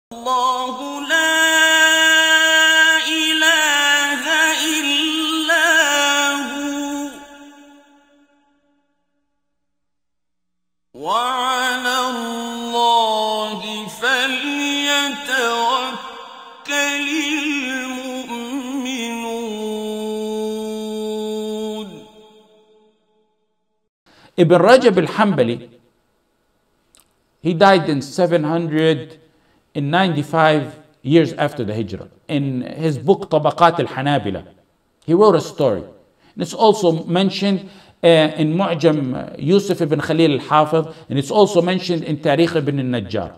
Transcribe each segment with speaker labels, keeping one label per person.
Speaker 1: الله لا إله إلا هو وعلى الله فليتوكل المؤمنون.
Speaker 2: Ibn Rajab al-Hanbali, he died in 795 years after the Hijrah. In his book Tawakkul al-Hanabila, he wrote a story. And it's also mentioned in Mu'jam Yusuf ibn Khalil al-Hafiz, and it's also mentioned in Tarikh ibn al-Najjar.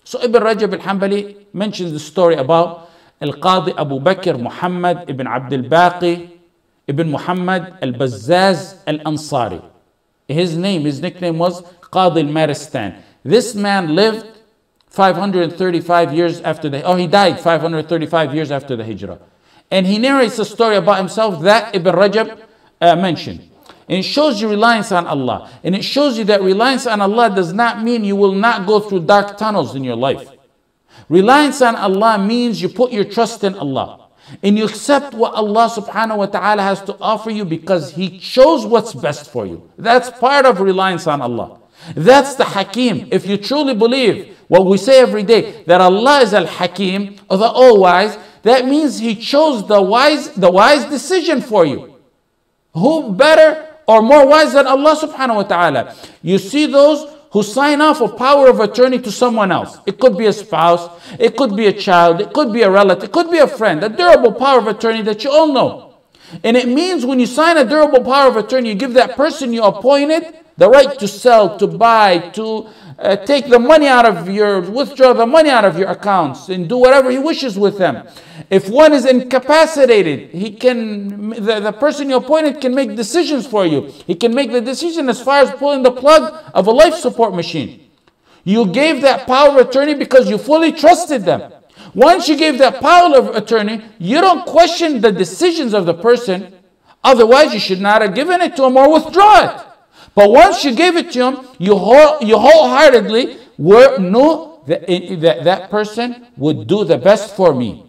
Speaker 2: So Ibn Rajab al-Hanbali mentions the story about Al-Qadi Abu Bakr Muhammad ibn Abdul Baqi ibn Muhammad al-Bazzaz al-Ansari. His nickname was Qadi al-Maristan. This man lived 535 years after he died 535 years after the Hijrah. And he narrates a story about himself that Ibn Rajab mentioned. And it shows you reliance on Allah. And it shows you that reliance on Allah does not mean you will not go through dark tunnels in your life. Reliance on Allah means you put your trust in Allah. And you accept what Allah subhanahu wa ta'ala has to offer you because He chose what's best for you. That's part of reliance on Allah. That's the Hakim. If you truly believe what we say every day, that Allah is Al-Hakim, or the All-Wise, that means He chose the wise decision for you. Who better or more wise than Allah subhanahu wa ta'ala? You see those who sign off a power of attorney to someone else. It could be a spouse, it could be a child, it could be a relative, it could be a friend, a durable power of attorney that you all know. And it means when you sign a durable power of attorney, you give that person you appointed the right to sell, to buy, to take the money out of withdraw the money out of your accounts and do whatever he wishes with them. If one is incapacitated, the person you appointed can make decisions for you. He can make the decision as far as pulling the plug of a life support machine. You gave that power of attorney because you fully trusted them. Once you gave that power of attorney, you don't question the decisions of the person. Otherwise, you should not have given it to him or withdraw it. But once you gave it to him, you wholeheartedly knew that person would do the best for me.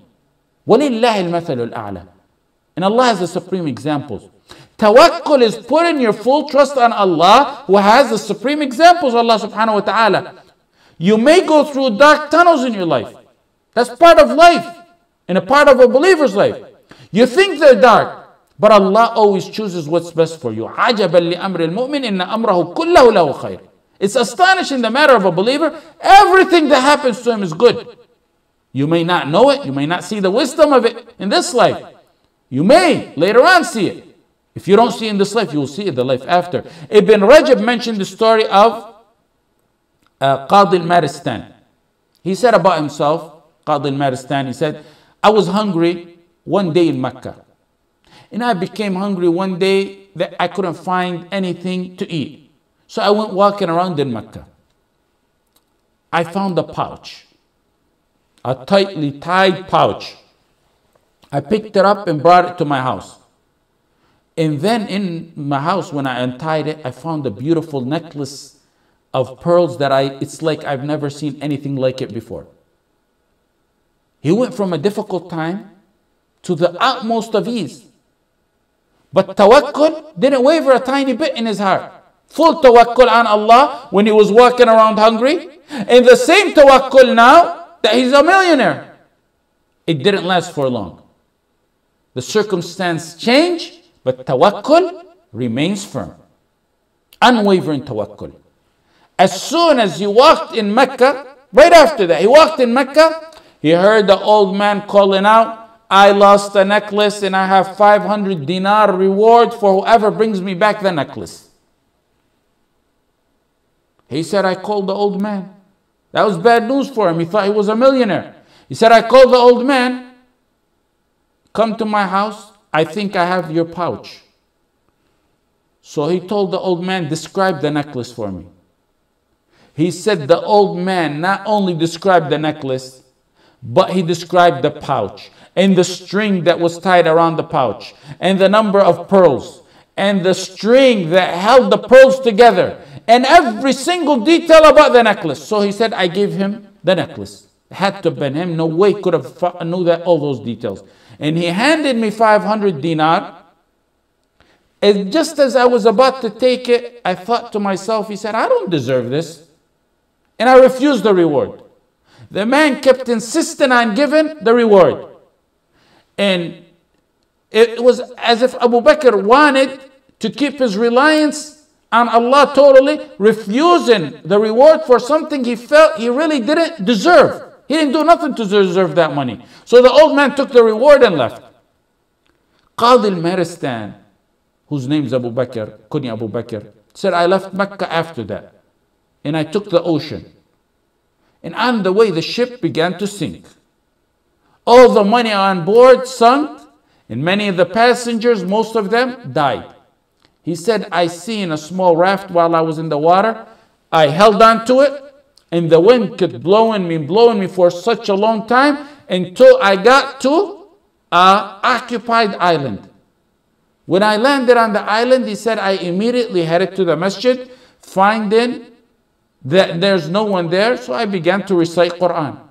Speaker 2: وَلِلَّهِ الْمَثَلُ الْأَعْلَى. And Allah has the supreme examples. Tawakkul is putting your full trust on Allah, who has the supreme examples, Allah subhanahu wa ta'ala. You may go through dark tunnels in your life. That's part of life and a part of a believer's life. You think they're dark, but Allah always chooses what's best for you. عَجَبًا لِأَمْرِ الْمُؤْمِنِ إِنَّ أَمْرَهُ كُلَّهُ لَهُ خَيْرٌ. It's astonishing the matter of a believer. Everything that happens to him is good. You may not know it. You may not see the wisdom of it in this life. You may later on see it. If you don't see it in this life, you will see it the life after. Ibn Rajab mentioned the story of Qadi al-Maristan. He said about himself, Qadi al-Maristan, he said, I was hungry one day in Mecca. And I became hungry one day that I couldn't find anything to eat. So I went walking around in Mecca. I found a pouch, a tightly tied pouch. I picked it up and brought it to my house. And then in my house, when I untied it, I found a beautiful necklace of pearls that it's like I've never seen anything like it before. He went from a difficult time to the utmost of ease. But tawakkul didn't waver a tiny bit in his heart. Full tawakkul on Allah when he was walking around hungry. And the same tawakkul now that he's a millionaire. It didn't last for long. The circumstance changed, but tawakkul remains firm. Unwavering tawakkul. As soon as he walked in Mecca, right after that, he walked in Mecca, he heard the old man calling out, I lost a necklace and I have 500 dinar reward for whoever brings me back the necklace. He said, I called the old man. That was bad news for him. He thought he was a millionaire. He said, I called the old man. Come to my house. I think I have your pouch. So he told the old man, describe the necklace for me. He said the old man not only described the necklace, but he described the pouch and the string that was tied around the pouch and the number of pearls and the string that held the pearls together and every single detail about the necklace. So he said, I gave him the necklace. It had to have been him. No way could have knew that all those details. And he handed me 500 dinar. And just as I was about to take it, I thought to myself, he said, I don't deserve this. And I refused the reward. The man kept insisting on giving the reward. And it was as if Abu Bakr wanted to keep his reliance on Allah totally, refusing the reward for something he felt he really didn't deserve. He didn't do nothing to deserve that money. So the old man took the reward and left. Qadi al-Maristan, whose name is Abu Bakr, Kunya Abu Bakr, said, I left Mecca after that. And I took the ocean. And on the way, the ship began to sink. All the money on board sunk. And many of the passengers, most of them, died. He said, I seen a small raft while I was in the water. I held on to it. And the wind kept blowing me for such a long time until I got to an occupied island. When I landed on the island, he said, I immediately headed to the masjid, finding that there's no one there. So I began to recite Quran.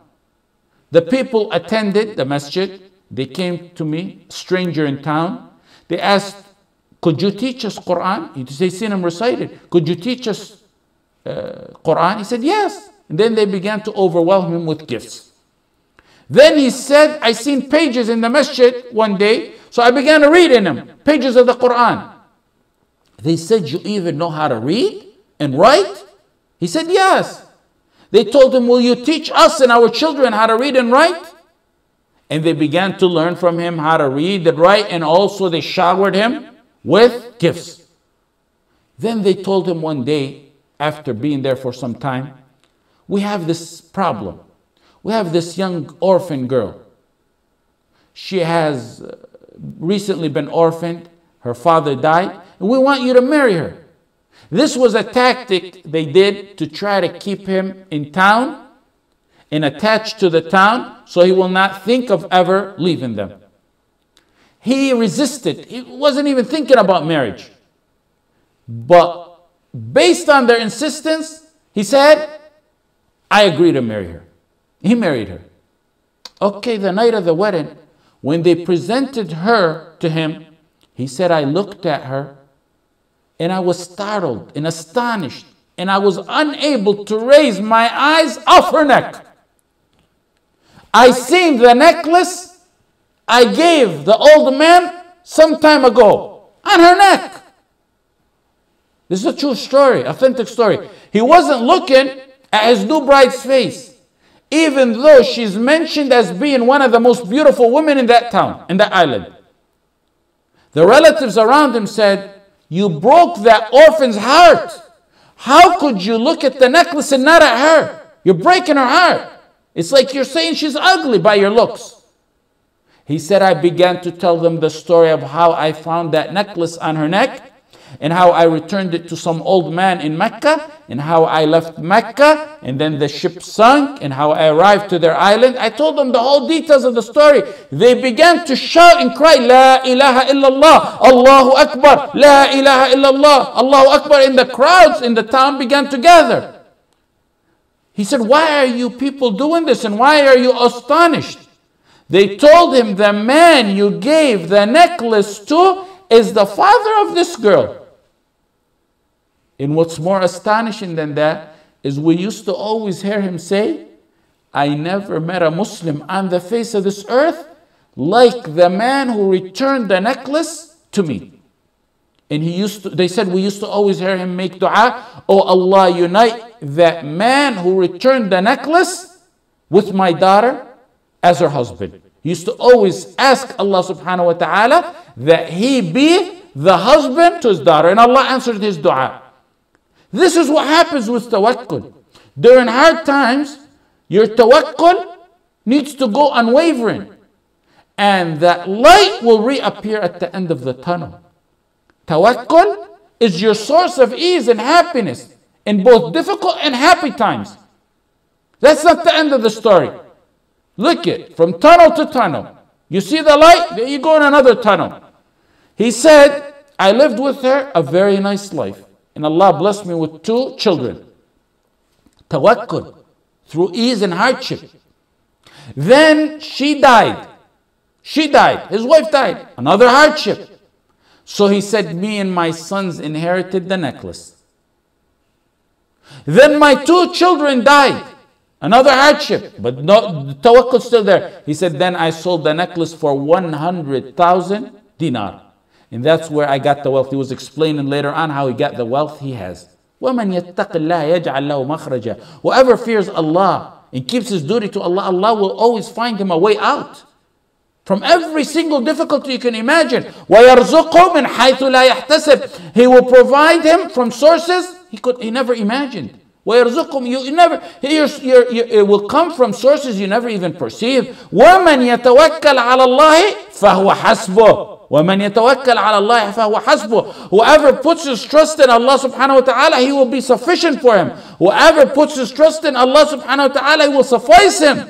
Speaker 2: The people attended the masjid. They came to me, stranger in town. They asked, could you teach us Quran? They seen him recite it. Could you teach us Quran? He said, yes. And then they began to overwhelm him with gifts. Then he said, I seen pages in the masjid one day, so I began to read in them, pages of the Quran. They said, you even know how to read and write? He said, yes. They told him, will you teach us and our children how to read and write? And they began to learn from him how to read and write, and also they showered him with gifts. Then they told him one day, after being there for some time, we have this problem. We have this young orphan girl. She has recently been orphaned. Her father died, and we want you to marry her. This was a tactic they did to try to keep him in town and attached to the town so he will not think of ever leaving them. He resisted. He wasn't even thinking about marriage. But based on their insistence, he said, I agree to marry her. He married her. Okay, the night of the wedding, when they presented her to him, he said, I looked at her and I was startled and astonished, and I was unable to raise my eyes off her neck. I seen the necklace I gave the old man some time ago on her neck. This is a true story, authentic story. He wasn't looking at his new bride's face, even though she's mentioned as being one of the most beautiful women in that town, in that island. The relatives around him said, you broke that orphan's heart. How could you look at the necklace and not at her? You're breaking her heart. It's like you're saying she's ugly by your looks. He said, I began to tell them the story of how I found that necklace on her neck, and how I returned it to some old man in Mecca, and how I left Mecca, and then the ship sunk, and how I arrived to their island. I told them the whole details of the story. They began to shout and cry, La ilaha illallah, Allahu Akbar, La ilaha illallah, Allahu Akbar. And the crowds in the town began to gather. He said, why are you people doing this, and why are you astonished? They told him, the man you gave the necklace to is the father of this girl. And what's more astonishing than that is we used to always hear him say, I never met a Muslim on the face of this earth like the man who returned the necklace to me. And they said we used to always hear him make dua, oh Allah, unite that man who returned the necklace with my daughter as her husband. He used to always ask Allah subhanahu wa ta'ala that he be the husband to his daughter. And Allah answered his dua. This is what happens with tawakkul. During hard times, your tawakkul needs to go unwavering. And that light will reappear at the end of the tunnel. Tawakkul is your source of ease and happiness in both difficult and happy times. That's not the end of the story. Look it, from tunnel to tunnel. You see the light, then you go in another tunnel. He said, I lived with her a very nice life. and Allah blessed me with 2 children. Tawakkul, through ease and hardship. Then she died. She died. His wife died. Another hardship. So he said, me and my sons inherited the necklace. Then my 2 children died. Another hardship. But no, the tawakkul still there. He said, then I sold the necklace for 100,000 dinar. And that's where I got the wealth. He was explaining later on how he got the wealth he has. وَمَنْ يَتَّقِ اللَّهَ يَجْعَلْ لَهُ مَخْرَجًا. Whoever fears Allah and keeps his duty to Allah, Allah will always find him a way out from every single difficulty you can imagine. وَيَرْزُقْهُ مِنْ حَيْثُ لَا يَحْتَسِبْ. He will provide him from sources he never imagined. وَيَرْزُقْهُم, it will come from sources you never even perceived. وَمَنْ يَتَوَكَّلْ عَلَى اللَّهِ فَهُوَ حَسْبُهُ. وَمَنْ يَتَوَكَّلْ عَلَى اللَّهِ فَهُوَ حَسْبُهُ. Whoever puts his trust in Allah subhanahu wa ta'ala, he will be sufficient for him. Whoever puts his trust in Allah subhanahu wa ta'ala, he will suffice him.